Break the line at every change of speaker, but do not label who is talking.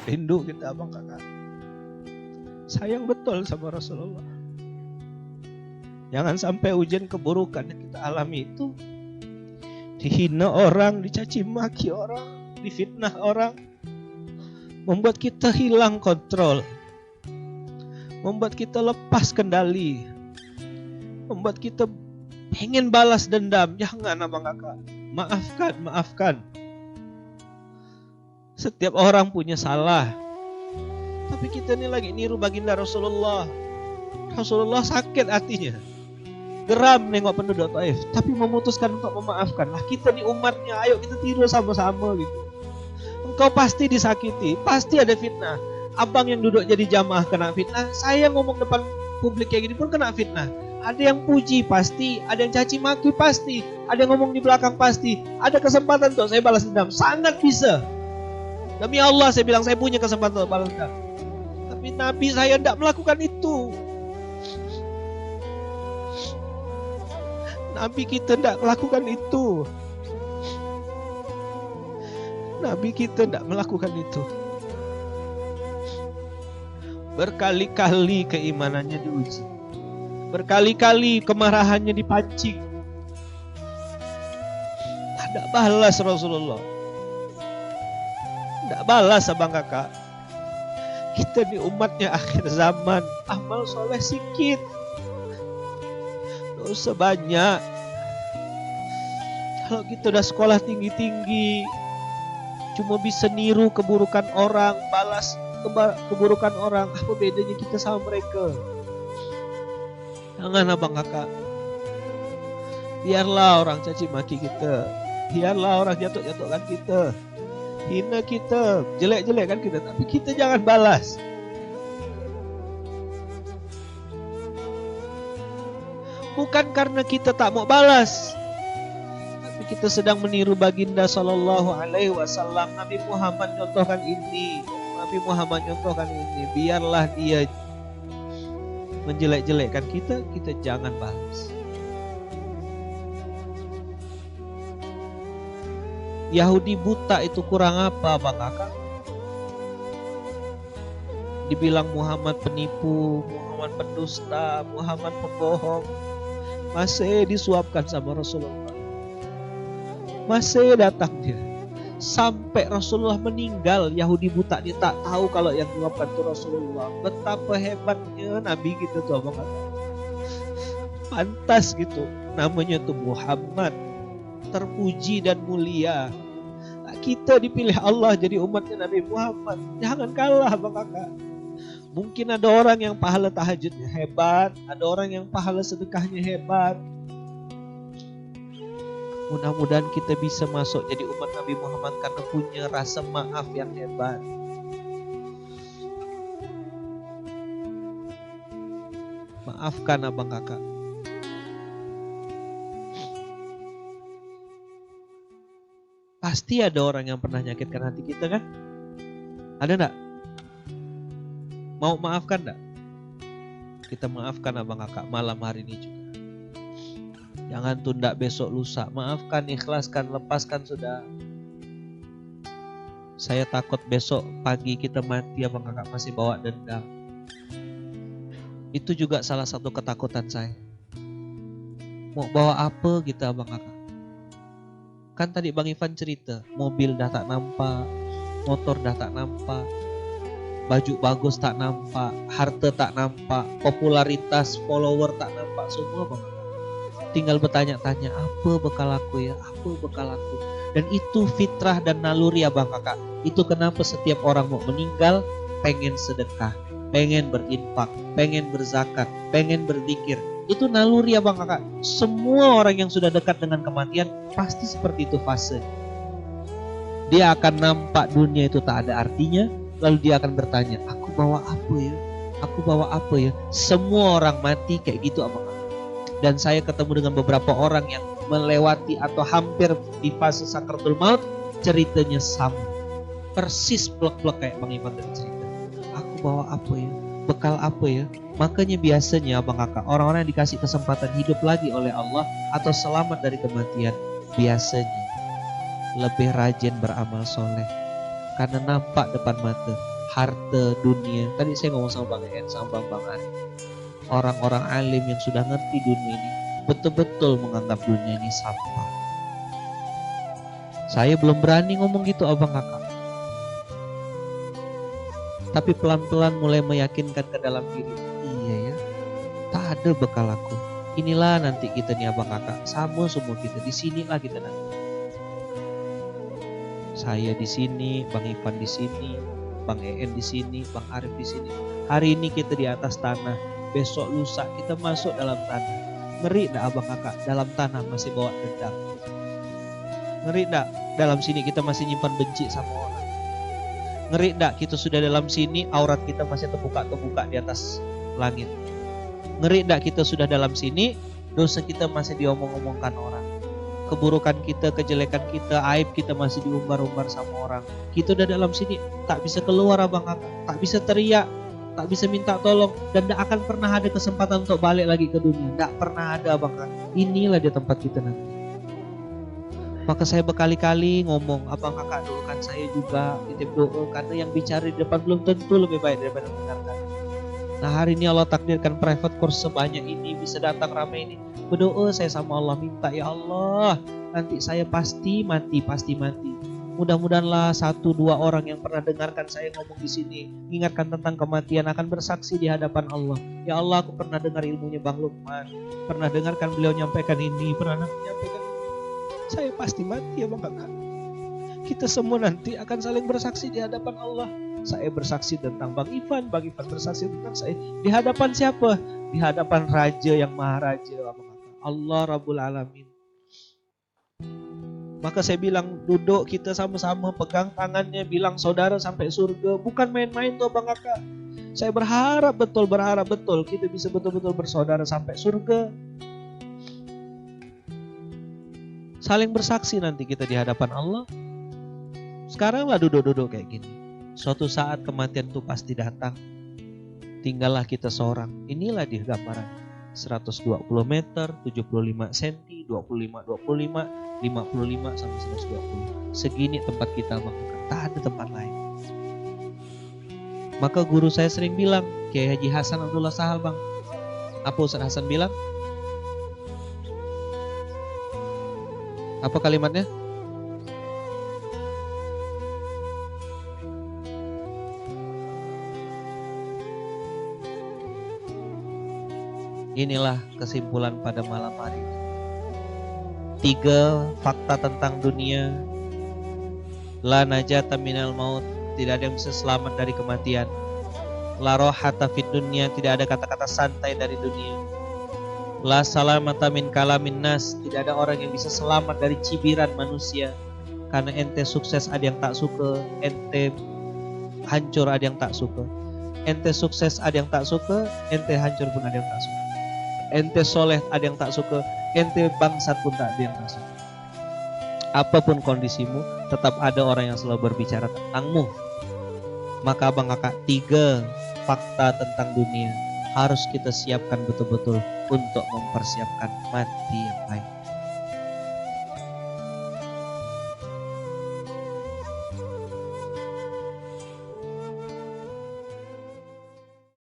Rindu kita abang kakak. Sayang betul sama Rasulullah. Jangan sampai ujian keburukan yang kita alami itu dihina orang, dicaci maki orang, difitnah orang, membuat kita hilang kontrol, membuat kita lepas kendali, membuat kita pengen balas dendam. Jangan abang kakak. Maafkan. Setiap orang punya salah. Tapi kita ini lagi niru baginda Rasulullah. Rasulullah sakit hatinya, geram nengok penduduk Taif, tapi memutuskan untuk memaafkan. Lah kita nih umatnya, ayo kita tiru sama-sama gitu. Engkau pasti disakiti, pasti ada fitnah. Abang yang duduk jadi jamaah kena fitnah, saya ngomong depan publik kayak gini pun kena fitnah. Ada yang puji pasti, ada yang caci maki pasti, ada yang ngomong di belakang pasti. Ada kesempatan untuk saya balas dendam, sangat bisa. Demi Allah saya bilang saya punya kesempatan untuk balas dendam. Tapi Nabi saya tidak melakukan itu. Nabi kita tidak melakukan itu. Nabi kita tidak melakukan itu. Berkali-kali keimanannya diuji. Berkali-kali kemarahannya dipancing. Tidak balas Rasulullah. Tidak balas abang kakak. Kita di umatnya akhir zaman, amal soleh sikit, dosa banyak. Kalau kita udah sekolah tinggi-tinggi, cuma bisa niru keburukan orang, balas keburukan orang, apa bedanya kita sama mereka? Jangan abang kakak. Biarlah orang caci maki kita, biarlah orang jatuh-jatuhkan kita, hina kita, jelek-jelekkan kita, tapi kita jangan balas. Bukan karena kita tak mau balas, tapi kita sedang meniru baginda sallallahu alaihi wasallam. Nabi Muhammad contohkan ini. Nabi Muhammad contohkan ini. Biarlah dia menjelek-jelekkan kita, kita jangan balas. Yahudi buta itu kurang apa bang kakak? Dibilang Muhammad penipu, Muhammad pendusta, Muhammad pembohong, masih disuapkan sama Rasulullah. Masih datang dia. Sampai Rasulullah meninggal, Yahudi buta ini tak tahu kalau yang menyuapkan itu Rasulullah. Betapa hebatnya Nabi gitu tuh abang kakak. Pantas gitu. Namanya tuh Muhammad, terpuji dan mulia. Nah, kita dipilih Allah jadi umatnya Nabi Muhammad. Jangan kalah bang kakak. Mungkin ada orang yang pahala tahajudnya hebat, ada orang yang pahala sedekahnya hebat. Mudah-mudahan kita bisa masuk jadi umat Nabi Muhammad karena punya rasa maaf yang hebat. Maafkan abang kakak. Pasti ada orang yang pernah nyakitkan hati kita kan? Ada enggak? Mau maafkan enggak? Kita maafkan abang kakak malam hari ini juga. Jangan tunda besok lusa. Maafkan, ikhlaskan, lepaskan sudah. Saya takut besok pagi kita mati abang kakak masih bawa dendam. Itu juga salah satu ketakutan saya. Mau bawa apa kita abang kakak? Kan tadi Bang Ivan cerita, mobil dah tak nampak, motor dah tak nampak, baju bagus tak nampak, harta tak nampak, popularitas, follower tak nampak, semua bang. Tinggal bertanya-tanya, apa bekal aku ya, apa bekal aku. Dan itu fitrah dan naluri abang kakak. Itu kenapa setiap orang mau meninggal, pengen sedekah, pengen berinfak, pengen berzakat, pengen berzikir. Itu naluri abang kakak. Semua orang yang sudah dekat dengan kematian pasti seperti itu fase. Dia akan nampak dunia itu tak ada artinya, lalu dia akan bertanya, aku bawa apa ya? Aku bawa apa ya? Semua orang mati kayak gitu abang kakak. Dan saya ketemu dengan beberapa orang yang melewati atau hampir di fase sakratul maut, ceritanya sama. Persis plek-plek kayak Bang Ivan tadi cerita. Aku bawa apa ya? Bekal apa ya? Makanya biasanya abang kakak, orang-orang yang dikasih kesempatan hidup lagi oleh Allah atau selamat dari kematian, biasanya lebih rajin beramal soleh. Karena nampak depan mata, harta, dunia. Tadi saya ngomong sama Bang En, sama Bang Ari. Orang-orang alim yang sudah ngerti dunia ini betul-betul menganggap dunia ini sampah. Saya belum berani ngomong gitu abang kakak. Tapi pelan-pelan mulai meyakinkan ke dalam diri. Iya ya, tak ada bekal aku. Inilah nanti kita nih abang kakak. Sama semua kita, di sinilah kita nanti. Saya di sini, Bang Ivan di sini, Bang En di sini, Bang Arif di sini. Hari ini kita di atas tanah, besok lusa kita masuk dalam tanah. Ngeri enggak abang kakak? Dalam tanah masih bawa dendam. Ngeri enggak? Dalam sini kita masih nyimpan benci sama orang. Ngeri enggak? Kita sudah dalam sini, aurat kita masih terbuka-terbuka di atas langit. Ngeri enggak? Kita sudah dalam sini, dosa kita masih diomong-omongkan orang. Keburukan kita, kejelekan kita, aib kita masih diumbar-umbar sama orang. Kita udah dalam sini, tak bisa keluar abang kakak, tak bisa teriak, tak bisa minta tolong, dan tak akan pernah ada kesempatan untuk balik lagi ke dunia. Tak pernah ada abang kakak. Inilah dia tempat kita nanti. Maka saya berkali-kali ngomong, abang kakak doakan saya juga, titip doa, karena yang bicara di depan belum tentu lebih baik daripada mendengarkan. Nah hari ini Allah takdirkan private course sebanyak ini, bisa datang ramai ini. Berdoa saya sama Allah, minta ya Allah, nanti saya pasti mati. Mudah-mudahanlah 1-2 orang yang pernah dengarkan saya ngomong di sini, mengingatkan tentang kematian, akan bersaksi di hadapan Allah. Ya Allah, aku pernah dengar ilmunya Bang Lukman, pernah dengarkan beliau nyampaikan ini, pernah menyampaikan ini. Saya pasti mati ya Bang Kakak. Kita semua nanti akan saling bersaksi di hadapan Allah. Saya bersaksi tentang Bang Ivan bersaksi tentang saya. Di hadapan siapa? Di hadapan Raja yang Maha Raja, Bang Kakak. Allah Rabbul Alamin. Maka saya bilang, duduk kita sama-sama pegang tangannya, bilang saudara sampai surga. Bukan main-main tuh Bang Kakak. Saya berharap betul kita bisa betul-betul bersaudara sampai surga. Saling bersaksi nanti kita di hadapan Allah. Sekaranglah duduk-duduk kayak gini. Suatu saat kematian itu pasti datang. Tinggallah kita seorang. Inilah dia gambaran. 120 meter, 75 cm, 25, 55 sampai 120. Segini tempat kita Bang. Tak ada tempat lain. Maka guru saya sering bilang, Kiai Haji Hasan Abdullah Sahal Bang. Apa Ustaz Hasan bilang? Apa kalimatnya? Inilah kesimpulan pada malam hari ini. 3 fakta tentang dunia. La najata minal maut, tidak ada yang bisa selamat dari kematian. La rohata fid dunya, tidak ada kata-kata santai dari dunia. La salamata min kalamin nas, tidak ada orang yang bisa selamat dari cibiran manusia. Karena ente sukses ada yang tak suka, ente hancur ada yang tak suka. Ente sukses ada yang tak suka, ente hancur pun ada yang tak suka. Ente soleh ada yang tak suka, ente bangsat pun tak ada yang tak suka. Apapun kondisimu, tetap ada orang yang selalu berbicara tentangmu. Maka Bang Kakak, 3 fakta tentang dunia harus kita siapkan betul-betul untuk mempersiapkan mati yang baik.